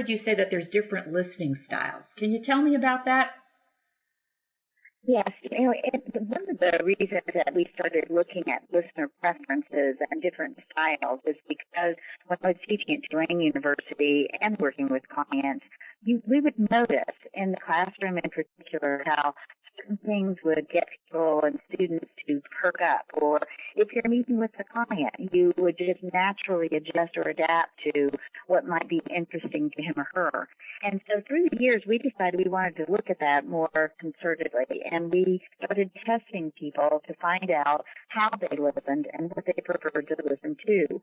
heard you say that there's different listening styles. Can you tell me about that? Yes, one of the reasons that we started looking at listener preferences and different styles is because when I was teaching at Tulane University and working with clients, we would notice in the classroom in particular how certain things would get people and students to perk up. Or if you're meeting with a client, you would just naturally adjust or adapt to what might be interesting to him or her. And so through the years, we decided we wanted to look at that more concertedly, and we started testing people to find out how they listened and what they preferred to listen to.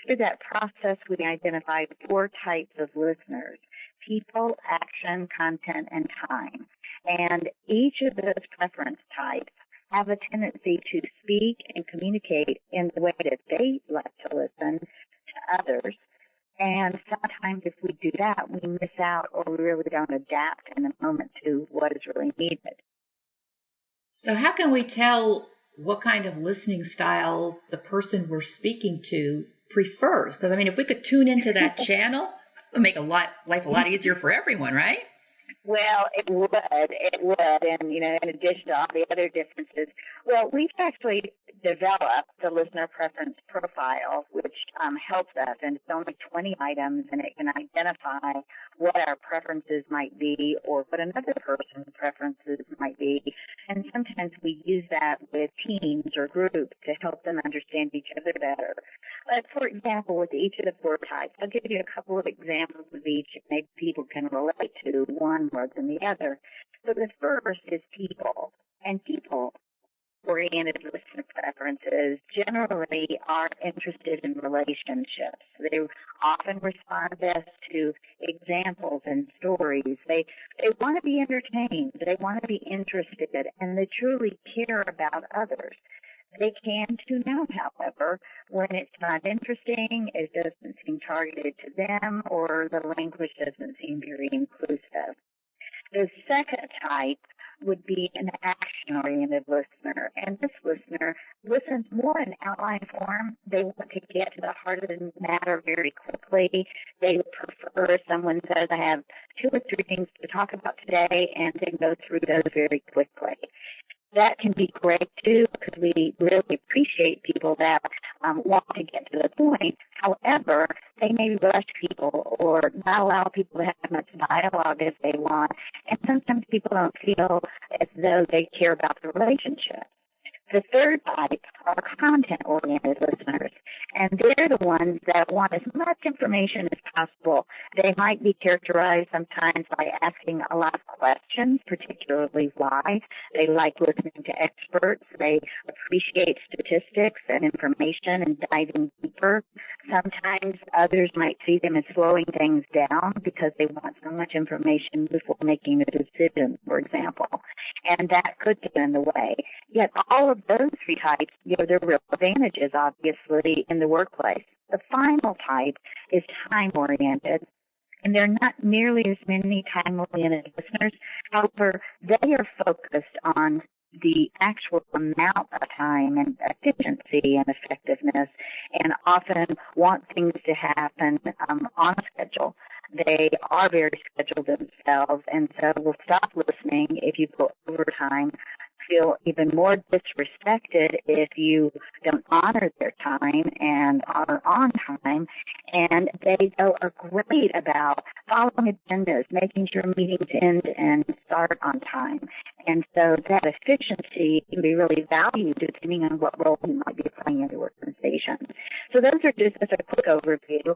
Through that process, we identified 4 types of listeners: people, action, content, and time. And each of those preference types have a tendency to speak and communicate in the way that they like to listen to others. And sometimes if we do that, we miss out or we really don't adapt in the moment to what is really needed. So how can we tell what kind of listening style the person we're speaking to prefers? Because, I mean, if we could tune into that channel, it would make life a lot easier for everyone, right? Well, it would. And, in addition to all the other differences, we've actually developed the listener preference profile, which helps us. And it's only 20 items, and it can identify what our preferences might be or what another person's preferences might be. And sometimes we use that with teams or groups to help them understand each other better. But, for example, with each of the 4 types, I'll give you a couple of examples of each that maybe people can relate to one more than the other. So the first is people. And people-oriented listener preferences generally are interested in relationships. They often respond best to examples and stories. They want to be entertained. They want to be interested, and they truly care about others. They can tune out, however, when it's not interesting, it doesn't seem targeted to them, or the language doesn't seem very inclusive. The second type would be an action-oriented listener, and this listener listens more in outline form. They want to get to the heart of the matter very quickly. They would prefer someone says, I have 2 or 3 things to talk about today, and then go through those very quickly. That can be great, too, because we really appreciate people that want to get to the point. However, they may rush people or not allow people to have as much dialogue as they want. And sometimes people don't feel as though they care about the relationship. The third type are content-oriented listeners, and they're the ones that want as much information as possible. They might be characterized sometimes by asking a lot of questions, particularly why. They like listening to experts. They appreciate statistics and information and diving deeper. Sometimes others might see them as slowing things down because they want so much information before making a decision, for example, and that could get in the way. Yet all of those 3 types, there are real advantages, obviously, in the workplace. The final type is time-oriented, and there are not nearly as many time-oriented listeners. However, they are focused on the actual amount of time and efficiency and effectiveness, and often want things to happen on a schedule. They are very scheduled themselves, and so will stop listening if you go overtime, feel even more disrespected if you don't honor their time and are on time. And they are great about following agendas, making sure meetings end and start on time. And so that efficiency can be really valued depending on what role you might be playing in the organization. So those are just as a quick overview.